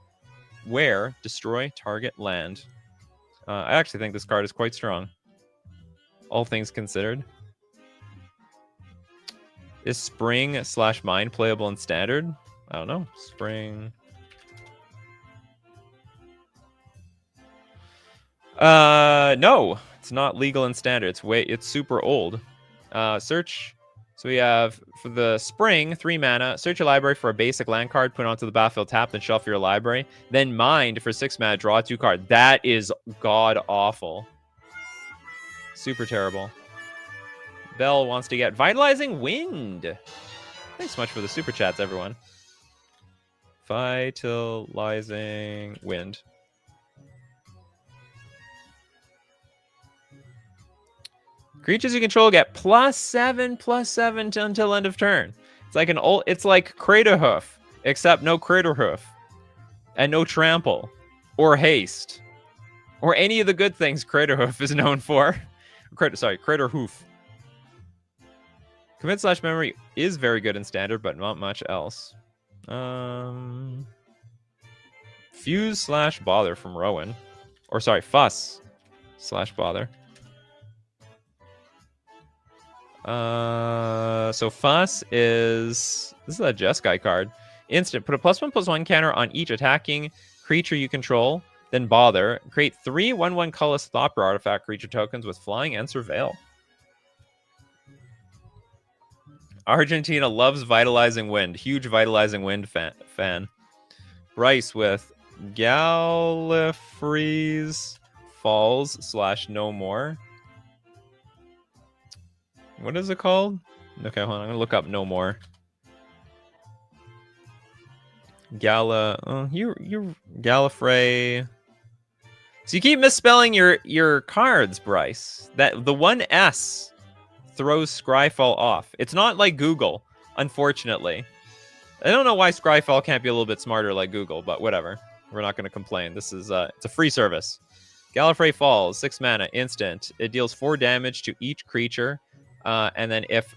where? Destroy target land. I actually think this card is quite strong. All things considered. Is Spring/Mine playable in Standard? I don't know. Spring. No, it's not legal in standard. It's super old. Search. So we have for the spring 3 mana. Search your library for a basic land card. Put it onto the battlefield. Tap then shuffle your library. Then mind for 6 mana. Draw 2 card. That is god awful. Super terrible. Bell wants to get Vitalizing Wind. Thanks so much for the super chats, everyone. Vitalizing Wind. Creatures you control get +7/+7 until end of turn. It's like Craterhoof, except no Craterhoof. And no trample. Or haste. Or any of the good things Craterhoof is known for. Craterhoof. Commit/memory is very good in standard, but not much else. Fuse/bother from Rowan. Or sorry, Fuss/bother. So Fuss is... This is a Jeskai card. Instant. Put a +1/+1 counter on each attacking creature you control. Then Bother. Create 3 1/1 colorless Thopter artifact creature tokens with Flying and Surveil. Argentina loves Vitalizing Wind. Huge Vitalizing Wind fan. Bryce with Gallifrey's Falls/No More. What is it called? Okay, hold on. I'm gonna look up No More. Gallifrey. So you keep misspelling your cards, Bryce. The one S throws Scryfall off. It's not like Google, unfortunately. I don't know why Scryfall can't be a little bit smarter like Google, but whatever. We're not going to complain. This is it's a free service. Gallifrey Falls, 6 mana, instant. It deals 4 damage to each creature. And then if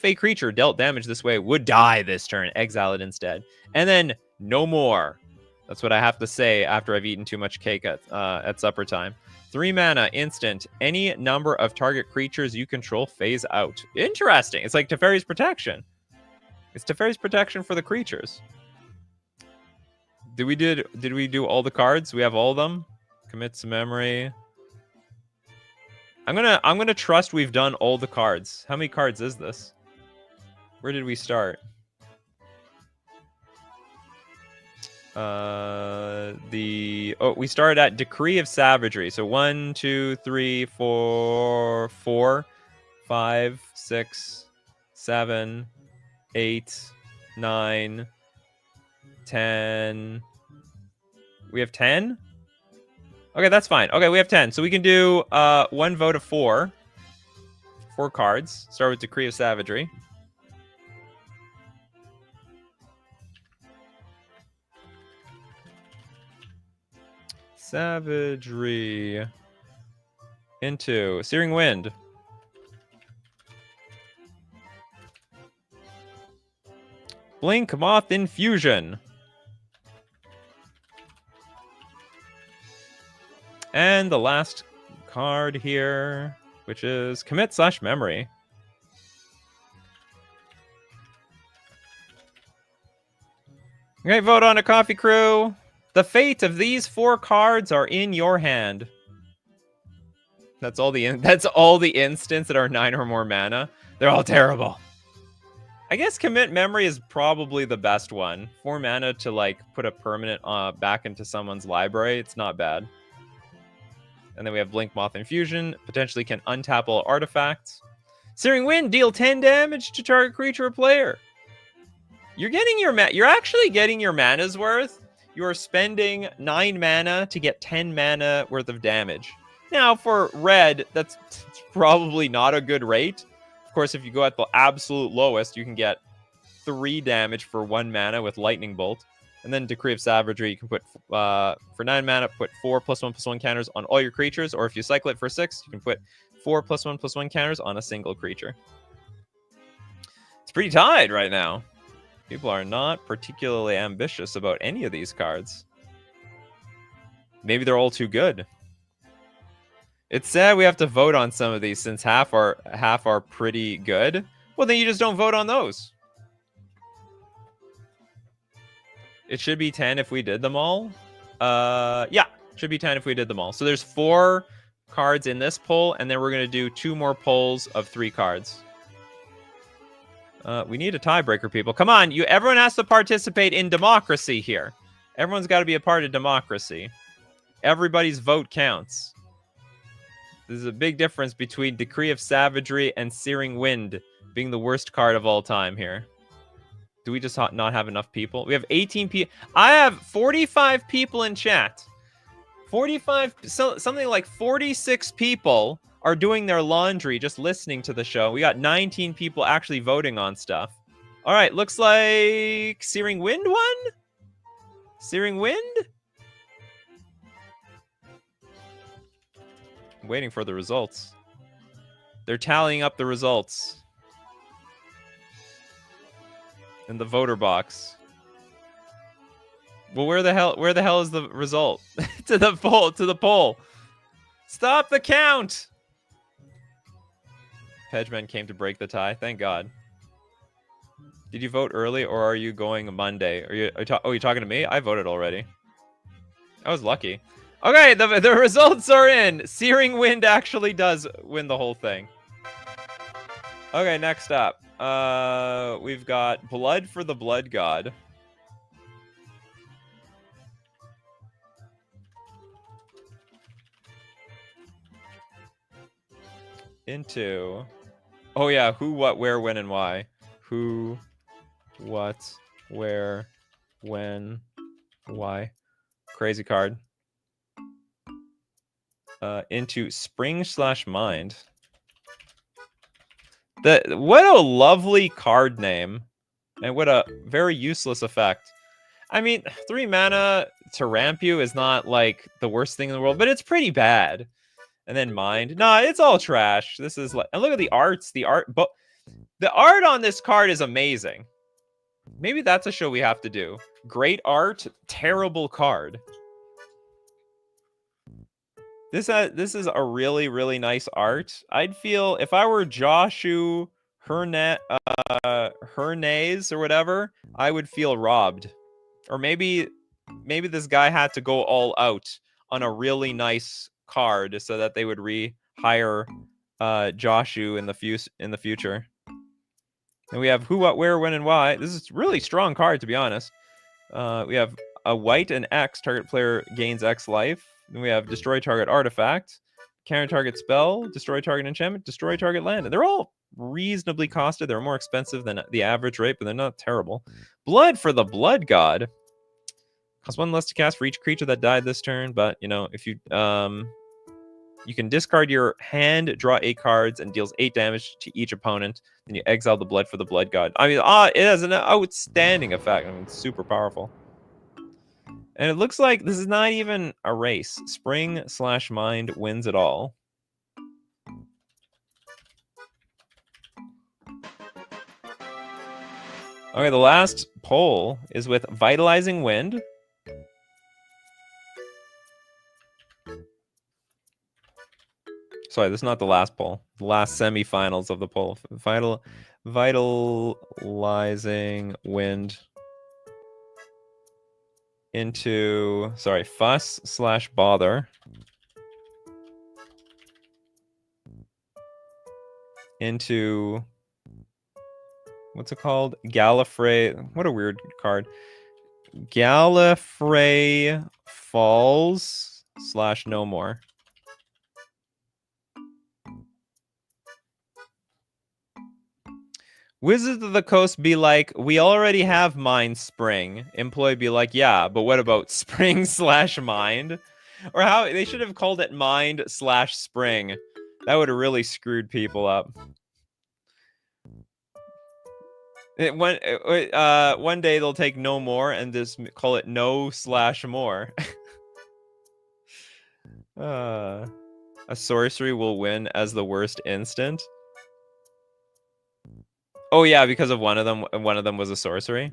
a creature dealt damage this way would die this turn, exile it instead. And then No More. That's what I have to say after I've eaten too much cake at supper time. 3 mana, instant. Any number of target creatures you control phase out. Interesting. It's like Teferi's Protection. It's Teferi's Protection for the creatures. Did we do all the cards? We have all of them. Commit to memory. I'm gonna trust we've done all the cards. How many cards is this? Where did we start? We started at Decree of Savagery. So 1, 2, 3, 4, 5, 6, 7, 8, 9, 10. We have 10? Okay, that's fine. Okay, we have 10. So we can do one vote of 4. 4 cards. Start with Decree of Savagery. Savagery. Into Searing Wind. Blink Moth Infusion. And the last card here, which is Commit/Memory. Okay, vote on a Coffee Crew. The fate of these 4 cards are in your hand. That's all the instants that are 9 or more mana. They're all terrible. I guess Commit Memory is probably the best one. 4 mana to like put a permanent back into someone's library. It's not bad. And then we have Blink Moth Infusion. Potentially can untap all artifacts. Searing Wind, deal 10 damage to target creature or player. You're actually getting your mana's worth. You are spending 9 mana to get 10 mana worth of damage. Now, for red, that's probably not a good rate. Of course, if you go at the absolute lowest, you can get 3 damage for 1 mana with Lightning Bolt. And then Decree of Savagery, you can put, for 9 mana, put 4 +1/+1 counters on all your creatures. Or if you cycle it for 6, you can put 4 +1/+1 counters on a single creature. It's pretty tied right now. People are not particularly ambitious about any of these cards. Maybe they're all too good. It's sad we have to vote on some of these since half are pretty good. Well, then you just don't vote on those. It should be 10 if we did them all. Yeah. Should be 10 if we did them all. So there's 4 cards in this poll, and then we're going to do 2 more polls of 3 cards. We need a tiebreaker, people. Come on, everyone has to participate in democracy here. Everyone's got to be a part of democracy. Everybody's vote counts. There's a big difference between Decree of Savagery and Searing Wind being the worst card of all time here. Do we just not have enough people? We have 18 people. I have 45 people in chat. 45, something like 46 people are doing their laundry just listening to the show. We got 19 people actually voting on stuff. All right, looks like Searing Wind won? Searing Wind? I'm waiting for the results. They're tallying up the results in the voter box. Well, where the hell is the result? to the poll. Stop the count. Hedgeman came to break the tie. Thank God. Did you vote early, or are you going Monday? Are you talking to me? I voted already. I was lucky. Okay, the results are in. Searing Wind actually does win the whole thing. Okay, next up. We've got Blood for the Blood God. Into... Oh yeah, who, what, where, when, and why. Who, what, where, when, why. Crazy card. Into Spring/Mind. What a lovely card name. And what a very useless effect. I mean, 3 mana to ramp you is not like the worst thing in the world, but it's pretty bad. And then Mind. Nah, it's all trash. This is like, and look at the arts. The art on this card is amazing. Maybe that's a show we have to do. Great art, terrible card. This is a really, really nice art. I'd feel if I were Joshu Hernandez or whatever, I would feel robbed. Or maybe this guy had to go all out on a really nice card so that they would rehire Joshu in the future. And we have who, what, where, when, and why. This is a really strong card, to be honest. We have a white and X. Target player gains X life. Then we have destroy target artifact, counter target spell, destroy target enchantment, destroy target land. And they're all reasonably costed. They're more expensive than the average rate, but they're not terrible. Blood for the Blood God. Cost 1 less to cast for each creature that died this turn. But, you know, if you can discard your hand, draw 8 cards, and deals 8 damage to each opponent. Then you exile the Blood for the Blood God. I mean, it has an outstanding effect. I mean, it's super powerful. And it looks like this is not even a race. Spring/Mind wins it all. Okay, the last poll is with Vitalizing Wind. Sorry, this is not the last poll. The last semifinals of the poll. Vitalizing Wind. Into, sorry, Fuss/Bother. Into, what's it called? Gallifrey. What a weird card. Gallifrey Falls/No More. Wizards of the Coast be like, we already have Mind Spring. Employee be like, yeah, but what about Spring/Mind? Or how they should have called it Mind/Spring. That would have really screwed people up. One day they'll take No More and just call it No/More. A sorcery will win as the worst instant. Oh yeah, because of one of them was a sorcery.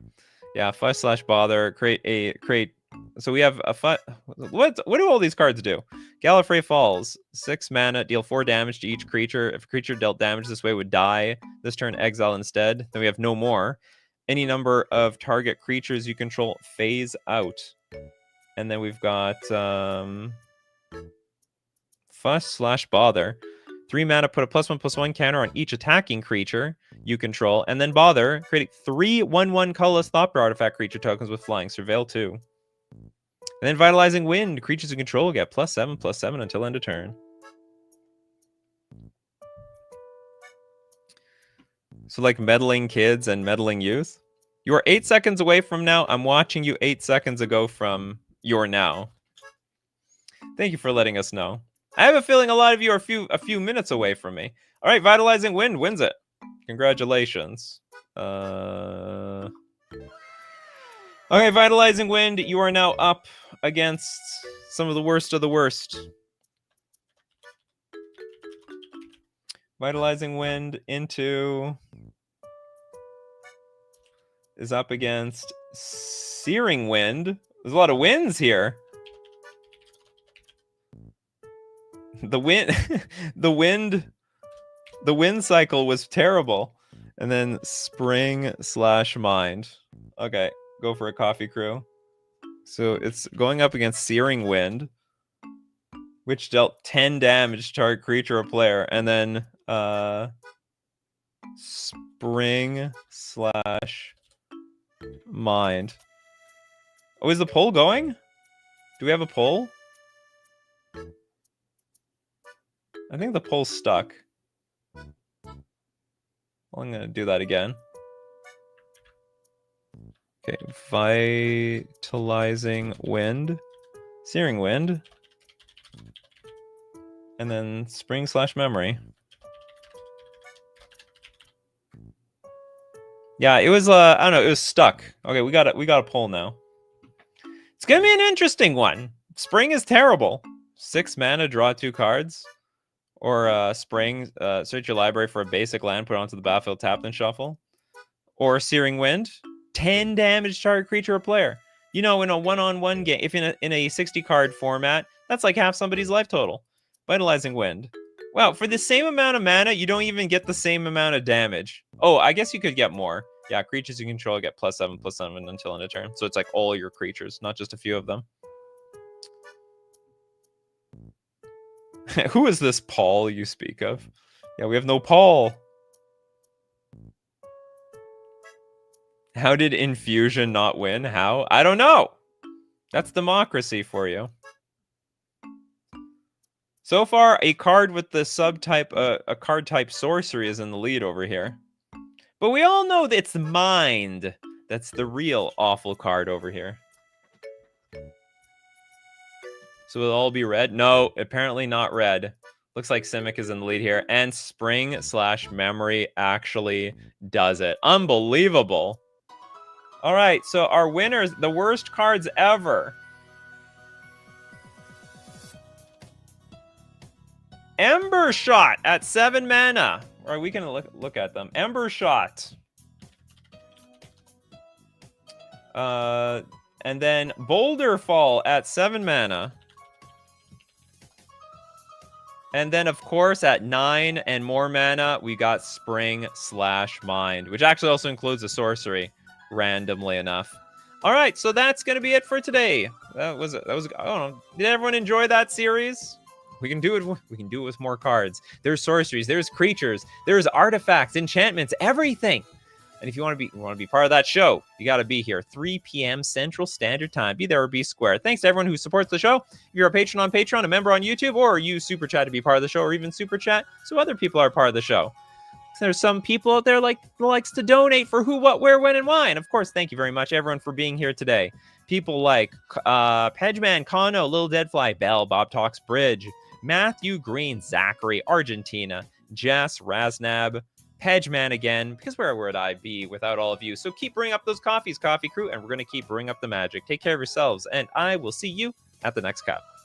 Yeah, Fuss/Bother, create. So we have a what do all these cards do? Gallifrey Falls, 6 mana, deal 4 damage to each creature. If a creature dealt damage this way would die. This turn exile instead. Then we have No More. Any number of target creatures you control phase out. And then we've got Fuss/Bother. 3 mana, put a +1/+1 counter on each attacking creature you control, and then Bother, creating 3 1/1 colorless Thopter artifact creature tokens with flying. Surveil 2. And then Vitalizing Wind. Creatures you control get +7/+7 until end of turn. So like meddling kids and meddling youth. You are 8 seconds away from now. I'm watching you 8 seconds ago from your now. Thank you for letting us know. I have a feeling a lot of you are a few minutes away from me. All right, Vitalizing Wind wins it. Congratulations. Okay, Vitalizing Wind, you are now up against some of the worst of the worst. Vitalizing Wind into is up against Searing Wind. There's a lot of wins here. The wind cycle was terrible. And then Spring/Mind. Okay, go for a Coffee Crew. So it's going up against Searing Wind, which dealt 10 damage to target creature or player, and then Spring/Mind. Oh, is the poll going? Do we have a poll? I think the poll's stuck. Well, I'm going to do that again. Okay, Vitalizing Wind, Searing Wind, and then Spring/Memory. Yeah, it was I don't know, it was stuck. Okay, we got a poll now. It's gonna be an interesting one. Spring is terrible. 6 mana, draw 2 cards. Or Spring, search your library for a basic land, put it onto the battlefield, tap, then shuffle. Or Searing Wind, 10 damage target creature or player. You know, in a one-on-one game, if in a 60-card format, that's like half somebody's life total. Vitalizing Wind. Wow, for the same amount of mana, you don't even get the same amount of damage. Oh, I guess you could get more. Yeah, creatures you control get +7/+7 until end of turn. So it's like all your creatures, not just a few of them. Who is this Paul you speak of? Yeah, we have no Paul. How did Infusion not win? How? I don't know. That's democracy for you. So far, a card with the subtype, a card type sorcery is in the lead over here. But we all know that it's Mind. That's the real awful card over here. So will it all be red? No, apparently not red. Looks like Simic is in the lead here. And Spring/Memory actually does it. Unbelievable. All right, so our winners, the worst cards ever. Ember Shot at 7 mana. All right, we can look at them. Ember Shot. And then Boulder Fall at 7 mana. And then, of course, at 9 and more mana, we got Spring/Mind, which actually also includes a sorcery, randomly enough. All right, so that's going to be it for today. That was I don't know. Did everyone enjoy that series? We can do it. We can do it with more cards. There's sorceries, there's creatures, there's artifacts, enchantments, everything. And if you want to be part of that show, you got to be here 3 p.m. Central Standard Time. Be there or be square. Thanks to everyone who supports the show. If you're a patron on Patreon, a member on YouTube, or use Super Chat to be part of the show, or even Super Chat so other people are part of the show. So there's some people out there likes to donate for who, what, where, when, and why. And of course, thank you very much, everyone, for being here today. People like Pedgeman, Kano, Little Deadfly, Bell, Bob Talks Bridge, Matthew Green, Zachary, Argentina, Jess, Raznab, Pedgeman again, because where would I be without all of you? So keep bringing up those coffees, Coffee Crew, and we're going to keep bringing up the magic. Take care of yourselves, and I will see you at the next cup.